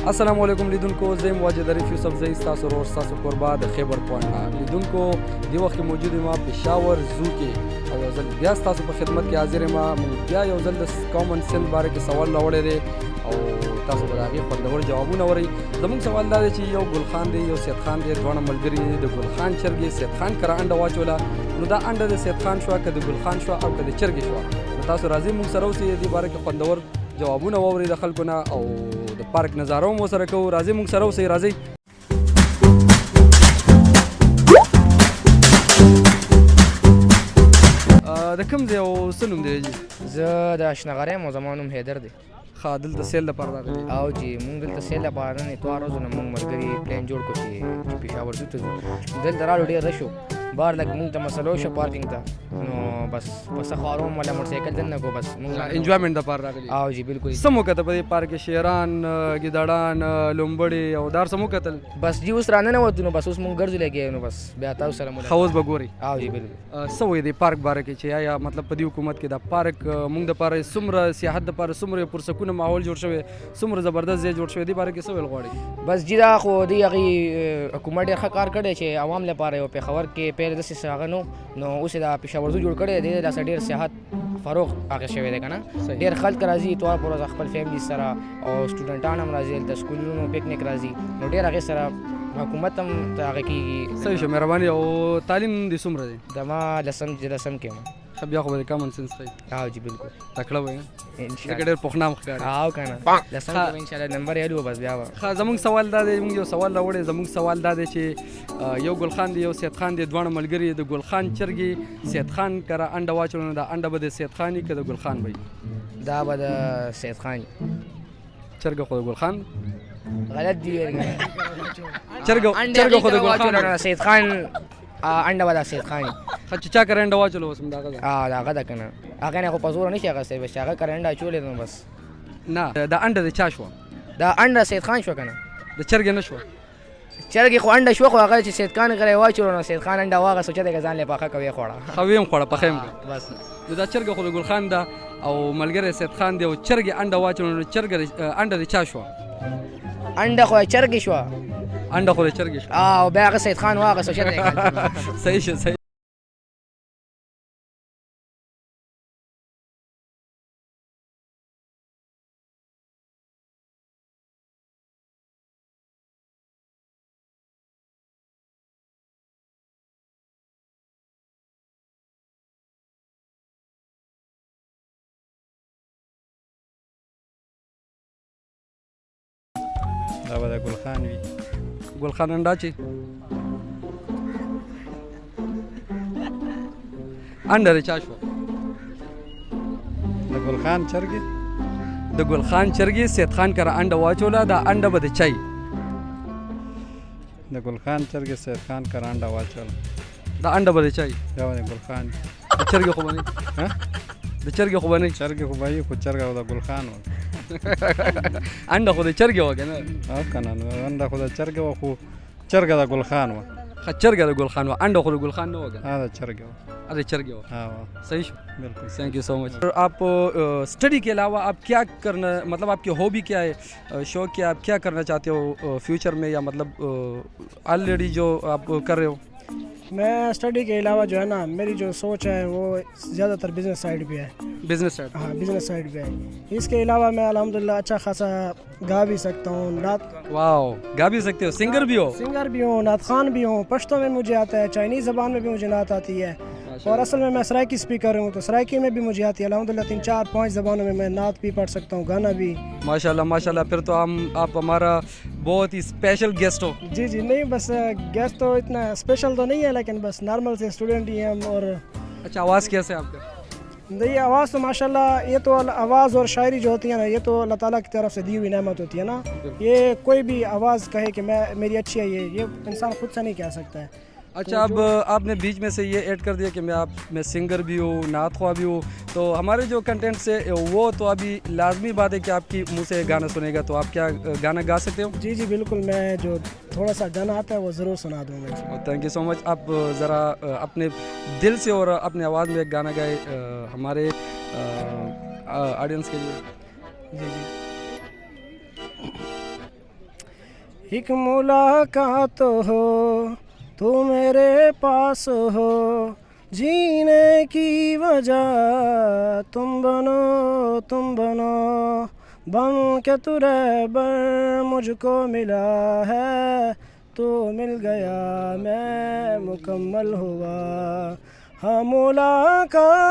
السلام علیکم لیدونکو، زه یم واجد ظریف یوسف، زه ستاسو ورور ستاسو کوربه د خیبر پوهنټ. لیدونکو دې وخت کې موجود یم پېښور زو کې او یو ځل بیا ستاسو په خدمت کې حاضر یم. موږ بیا یو ځل د کامن سنس باره کې سوال راوړی دی او تاسو به د هغې خوندور جوابونه اورئ. زموږ سوال دا دی چې یو ګل خان دی، یو سید خان دی، دواړه ملګري دي. د ګل خان چرګې سید خان کره انډه واچوله، نو دا انډه د سید خان شوه که د ګل خان شوه او که د چرګې شوه. نو تاسو راځئ موږ سره اوسئ دې باره کې خوندور جوابونه واورئ د خلکو نه او د پارک نظاره هم ورسره کوو. راځئ موږ سره اوسئ. راځئ د کوم ځای او څه نوم دی؟ زه د اشنغره یم او زما نوم حیدر دی. ښه، دلته سیل لپاره راغلي؟ او جی مونږ دلته سیل لپاره نن اتوار ورځو نه مونږ ملګري پلان جوړ کړو چې پېښور زو ته ځو. دلته راغلو ډېر رش و، بار لږ مونږ ته مسلو شو پارکینګ ته، نو بس پسه خوارو هم ولا موټرسایکل دننه کو بس مونږ انجوایمنټ دپاره راغلي. او جی بالکل. څه مو کتل په دې پارک کې؟ شیران، ګیدړان، لومبړې او دا څه مو کتل؟ بس جی اوس راننوتو نو بس اوس مونږ ګرځو لګیا نو بس بیا تاسو سره ملاقات. ښه اوس به ګورئ. او جی بالکل. څه وایي د پارک باره کې چې آیا مطلب په دې حکومت کې دا پارک موږ دپاره څومره سیاحت دپاره څومره پرسکونه ماحول جوړ شوی، څومره زبردست ځای جوړ شوی، دې باره کې څه ویل غواړئ؟ بس جی دا خو د هغې حکومت ډېر ښه کار کړی چې عوام لپاره یو پېښور کې پیل داسې هغه نو اوس یې دا پېښور زو جوړ کړی دی. د داسې ډېر سیاحت فروغ هغه شوی دی که نه. ډېر خلک راځي اتوار په ورځ خپل فیملي سره او سټوډنټان هم راځي، دلته سکولونو پکنیک راځي، نو ډېر هغې سره حکومت هم هغه کېږي. صحیح شو، مهرباني. او تعلیم دې څومره دی؟ زما لسم کې یم. ښه، بیا خو به د کامن سنس ښایي. او جی بالکل. تکړه به یې انشاءالله. ځکه ډېر پخنا هم ښکاري. او که نه لسم کې به انشاءالله نمبر یالو بس بیا به. ښه، زموږ سوال دا دی، موږ یو سوال راوړی. زموږ سوال دا دی چې یو ګل خان دی، یو سید خان دی، دواړه ملګري. د ګل خان چرګې سید خان کره انډه واچوله، نو دا انډه به د سید خان وي که د ګل خان به وي؟ دا به د سید خان. چرګه خو د ګل خان غلط دی. چرګه خو د ګل خان. سید خان انډه به د سید خان. ښه، چې چا کره انډه واچوله اوس هم د هغه ده؟ د هغه ده که نه، هغه نه خو په زوره نشي اخیستی، بس چې هغه کره انډه اچولې نو بس. نه، دا انډه د چا شوه؟ دا انډه سید خان شوه که نه، د چرګې نه شوه؟ چرګې خو انډه شوه، خو هغه چې سید خان کره یې واچولو نو سید خان انډه واغسته چې دی که ځان یې پاخه کوي خوړه. ښه، ویې هم خوړه، پخه یې هم کړه. بس نو دا چرګه خو د ګل خان ده او ملګری سید خان دی او چرګې انډه واچوله، نو انډه د چا شوه؟ انډه خو چرګې شوه، انډه خو د چرګې شوه. او بیا هغه سید خان واغسته چې دی. صحیح شو، صحیح. دا به د ګل خان وي. ګل خان انډه چې انډه د چا شوه؟ د ګل خان چرګې. د ګل خان چرګې سید خان کره انډه واچوله، دا انډه به د چا وي؟ د ګل خان چرګې سید خان کره انډه واچوله، دا انډه به د چا وي؟ دا به د ګل خان وي. د چرګې خو به نه وي. د چرګې خو به نه وي. چرګې خو به وي، خو چرګه به د ګل خان وه. انډه خو د چرګې وه که نه؟ او که نه، نو انډه خو د چرګې وه، خو چرګه د ګل خان وه. ښه، چرګه د ګل خان وه، انډه خو د ګل خان نه وه که نه؟ د چرګې وه. ارے چرګې وه. हाँ صحیح شو، बिल्कुल. Thank you so much. आप स्टडी के अलावा आप क्या करना, मतलब आपकी हॉबी क्या है, शौक क्या, आप क्या करना चाहते हो फ्यूचर में, या मतलब ऑलरेडी जो आप कर रहे हो? मैं स्टडी के अलावा जो है ना, मेरी जो सोच है वो ज़्यादातर बिज़नेस साइड पे है. Business side? हाँ, बिज़नेस साइड पे है. इसके अलावा मैं अल्हम्दुलिल्लाह अच्छा खासा गा भी सकता हूँ, नात. वाओ, गा भी सकते हो, सिंगर भी हो? सिंगर भी हूँ, नात खान भी हूँ, पश्तो में मुझे आता है, चाइनीज़ ज़बान में भी मुझे नात आती है, और असल में मैं सराइकी स्पीकर हूँ, तो सराइकी में भी मुझे आती है अल्हम्दुलिल्लाह. 3, 4, 5 ज़बानों में मैं नात भी पढ़ सकता हूँ, गाना भी. माशाल्लाह माशाल्लाह. फिर तो आप हमारा बहुत ही स्पेशल गेस्ट हो. जी जी, नहीं बस गेस्ट तो इतना स्पेशल तो नहीं है, लेकिन बस नॉर्मल से स्टूडेंट ही हैं हम. और अच्छा, आवाज़ कैसे है आपका? नहीं, आवाज़ तो माशाल्लाह, ये तो आवाज़ और शायरी जो होती है ना, ये तो अल्लाह ताला की तरफ से दी हुई नेमत होती है ना. ये कोई भी आवाज़ कहे कि मेरी अच्छी है, ये इंसान खुद से नहीं कह सकता है. अच्छा, अब आपने बीच में से ये ऐड कर दिया कि मैं सिंगर भी हूँ, नात ख्वाह भी हूँ, तो हमारे जो कंटेंट से वो तो अभी लाजमी बात है कि आपकी मुँह से गाना सुनेगा, तो आप क्या गाना गा सकते हो? जी जी बिल्कुल, मैं जो थोड़ा सा गाना आता है वो ज़रूर सुना दूँगा. Thank you so much. आप ज़रा अपने दिल से और अपने आवाज़ में एक गाना गाए हमारे ऑडियंस के लिए. जी जी. ایک ملاقات ہو تو میرے پاس ہو جینے کی وجہ تم بنو بن کے تو رہبر مجھ کو ملا ہے تو مل گیا میں مکمل ہوا ہاں ملاقات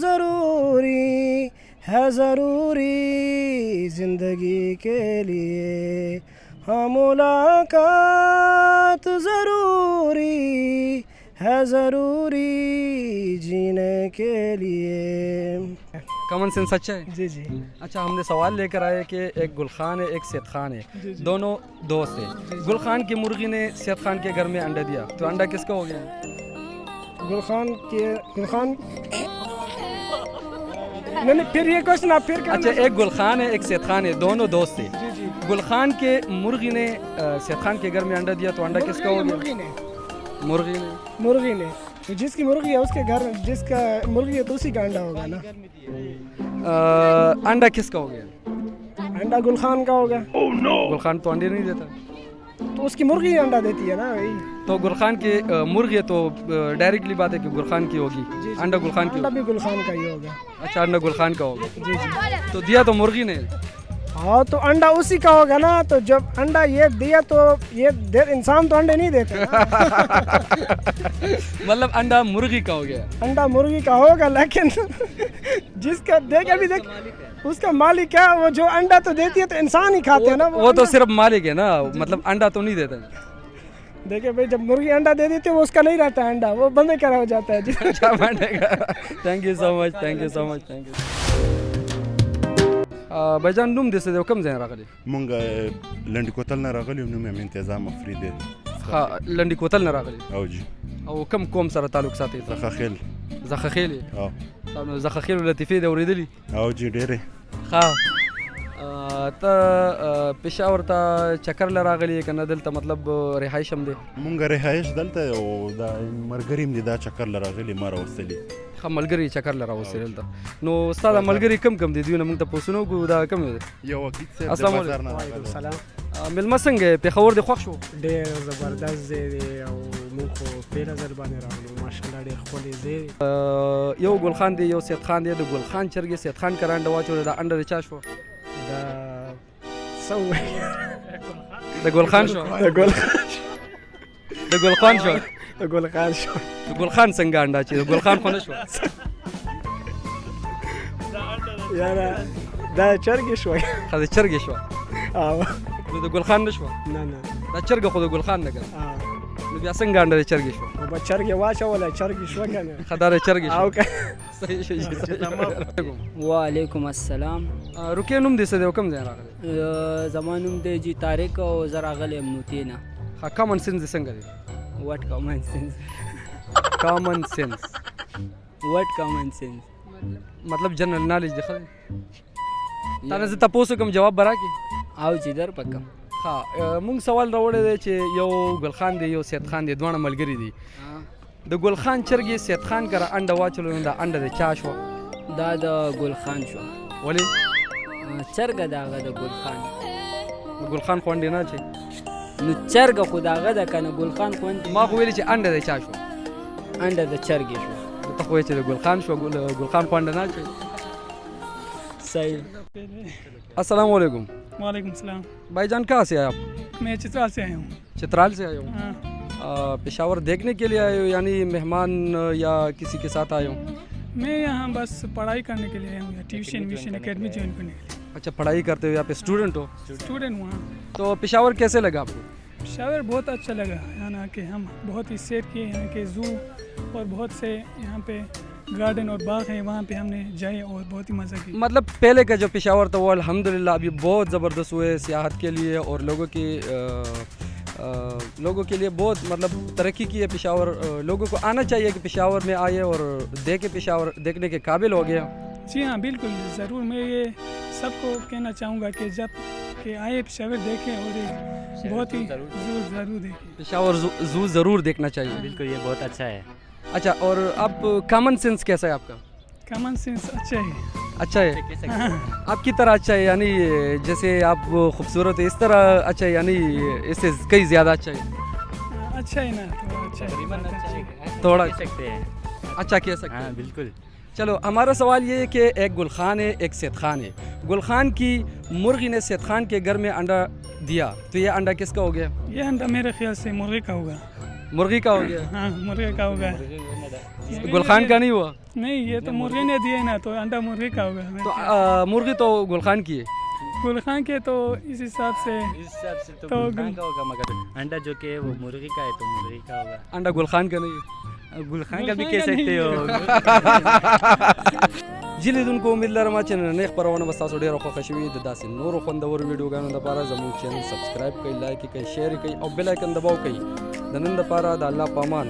ضروری ہے ضروری زندگی کے لیے ہاں ملاقات ضروری ہے ضروری جینے کے لیے. کامن سینس اچھا ہے. جی جی اچھا ہم نے سوال لے کر آئے کہ ایک گل خان ہے ایک سید خان ہے, دونوں دوست ہیں. گل خان کی مرغی نے سید خان کے گھر میں انڈا دیا تو انڈا کس کا ہو گیا؟ گل خان نہیں پھر یہ کوشچن آپ پھر اچھا ایک گل خان ہے ایک سید خان ہے, دونوں دوست تھے. گل خان کے مرغی نے سید خان کے گھر میں انڈا دیا تو انڈا کس کا ہو گیا؟ مرغی نے. جس کی مرغی ہے اس کے گھر جس کا مرغی ہے تو اسی کا انڈا ہوگا نا. انڈا کس کا ہو گیا؟ انڈا گل خان کا ہوگا. گل خان تو انڈے نہیں دیتا تو اس کی مرغی انڈا دیتی ہے نا وہی. تو گل خان کی مرغی ہے تو ڈائریکٹلی بات ہے کہ گل خان کی ہوگی. انڈا گل خان کی انڈا بھی گل خان کا ہی ہوگا. اچھا انڈا گل خان کا ہوگا. تو دیا تو مرغی نے. ہاں تو انڈا اسی کا ہوگا نا. تو جب انڈا یہ دیا تو یہ انسان تو انڈے نہیں دیتے. مطلب انڈا مرغی کا ہو گیا. انڈا مرغی کا ہوگا لیکن جس کا دیکھ ابھی دیکھ اس کا مالک ہے وہ جو انڈا تو دیتی ہے تو انسان ہی کھاتے ہیں نا. وہ تو صرف مالک ہے نا, مطلب انڈا تو نہیں دیتا. دیکھیں بھائی جب مرغی انڈا دے دیتی ہے وہ اس کا نہیں رہتا ہے انڈا, وہ بندے کا ہو جاتا ہے. تھینک یو سو مچ, تھینک یو سو مچ, تھینک یو. بھائی جان نوم دې څه دی او کوم ځای نه راغلی؟ مونږ لنډي کوتل نه راغلي یو، نوم یې انتظام افرید دی. ها لنډي کوتل نه راغلی او جی. او کوم قوم سره تعلق ساتي؟ زخخیل. زخخیل. او نو زخخیل لطیفې دی اورېدلي؟ او جی ډېرې. ها ته پېښور ته چکر له راغلی که نه دلته مطلب رهایش هم دی؟ مونږ رهایش دلته او دا ملګري هم دي دا چکر له راغلي ما راوستلي. ښه ملګري چکر له راوستي دلته. نو ستا دا ملګري کم کم دي دوی نه مونږ ته پوښتنه وکړو دا کم دی؟ یو وکیل صاحب السلام د بازار نه وعلیکم راغلی. السلام. مېلمه څنګه پېښور دې خوښ شو؟ ډېر زبردست ځای دی او موږ خو تېره ځل باندې راغلو. ماشاءالله ډېر ښکلی ځای دی. یو ګل خان دی یو سید خان دی. د ګل خان چرګې سید خان کره انډه واچوله دا انډه د چا شوه؟ دا څه ووایي د ګل خان شوه. د ګل خان شوه. د ګل خان شوه. د ګل خان څنګه انډه چې د ګل خان خو نه شوه؟ یاره دا چرګې شوه. ښه د چرګې شوه. نو د ګل خان نه شوه؟ نه نه دا چرګه خو د ګل خان نه کړه. نو بیا څنګه انډه د چرګې شوه؟ به چرګې واچوله چرګې شوه که نه. ښه دا د چرګې او شوه. که صحیح شو جی. وعلیکم السلام. رکیه نوم دې څه دی او کوم ځای راغلی؟ زما نوم دی جی طارق او زه راغلی یم نوتې نه. ښه کامن سینس دې څنګه دی؟ وټ کامن سینس. کامن سینس وټ کامن سینس مطلب جنرل نالج دی. ښه دی. تا نه زه تپوس وکړم جواب به راکړې؟ او چې در پکم. ښه مونږ سوال راوړی دی چې یو ګل خان دی یو سید خان دی دواړه ملګري دي. د ګل خان چرګې سید خان کره انډه واچوله نو دا انډه د چا شوه؟ دا د ګل خان شو. ولې؟ چرګه د هغه د ګل خان. د ګل خان خو انډې نه اچوي. نو چرګه خو د هغه ده که نه ګل خان خو ما خو ویلې چې انډه د چا شوه؟ انډه د چرګې شو. ته خو وایې چې د ګل خان شوه ګل خان خو انډه نه اچوي. صحیح. السلام علیکم. وعلیکم السلام. بھائی جان کہاں سے آئے آپ؟ میں چترال سے آیا ہوں. چترال سے آئے ہو؟ ہاں. پشاور دیکھنے کے لیے آئے ہو یعنی مہمان یا کسی کے ساتھ آئے ہو؟ میں یہاں بس پڑھائی کرنے کے لیے آیا ہوں یا ٹیوشن ویوشن اکیڈمی جوائن کرنے کے لیے. اچھا پڑھائی کرتے ہو یہاں پہ اسٹوڈنٹ ہو؟ اسٹوڈنٹ ہوں. تو پشاور کیسے لگا آپ کو؟ پشاور بہت اچھا لگا. یہاں کہ ہم بہت ہی سیر کیے. یہاں کے زو اور بہت سے یہاں پہ گارڈن اور باغ ہیں وہاں پہ ہم نے جائے اور بہت ہی مزہ کیا. مطلب پہلے کا جو پشاور تھا وہ الحمدللہ ابھی بہت زبردست ہوئے سیاحت کے لیے اور لوگوں کے لیے بہت مطلب ترقی کی ہے پشاور. لوگوں کو آنا چاہیے کہ پشاور میں آئے اور دیکھے پشاور دیکھنے کے قابل ہو گیا. جی ہاں بالکل ضرور. میں یہ سب کو کہنا چاہوں گا کہ جب کہ آئے پشاور دیکھیں اور بہت ہی ضرور دیکھیں. پشاور زو ضرور دیکھنا چاہیے. بالکل یہ بہت اچھا ہے. اچھا اور اب کامن سینس کیسا ہے آپ کا؟ کامن سینس اچھا ہے. اچھا ہے آپ کی طرح اچھا ہے یعنی جیسے آپ خوبصورت ہے اس طرح اچھا ہے یعنی اس سے کئی زیادہ اچھا ہے اچھا ہے نا تو اچھا ہے تھوڑا سکتے ہیں اچھا کہہ سکتے ہاں ہیں بالکل. چلو ہمارا سوال یہ ہے کہ ایک گل خان ہے ایک سید خان ہے. گل خان کی مرغی نے سید خان کے گھر میں انڈا دیا تو یہ انڈا کس کا ہو گیا؟ یہ انڈا میرے خیال سے مرغی کا ہوگا. مرغی کا ہو گیا. ہاں مرغی کا ہوگا. گل خان کا نہیں ہوا؟ نہیں یہ تو مرغی نے دیا نا تو انڈا مرغی کا ہوگا. تو مرغی تو گل خان کی ہے. گل خان کے تو اس حساب سے تو گل خان کا ہوگا مگر انڈا جو کہ وہ مرغی کا ہے تو مرغی کا ہوگا. انڈا گل خان کا نہیں ہے. گل خان کا بھی کہہ سکتے ہو. جی لیدونکو امید لرم چې نننۍ خپرونه به ستاسو ډېره خوښه شوې د داسې نورو خوندورو ویډیوګانو لپاره زموږ چینل سبسکرایب کړئ، لایک یې کړئ، شیر یې کړئ او بیل آیکن دباو کړئ. د نن لپاره د الله په امان.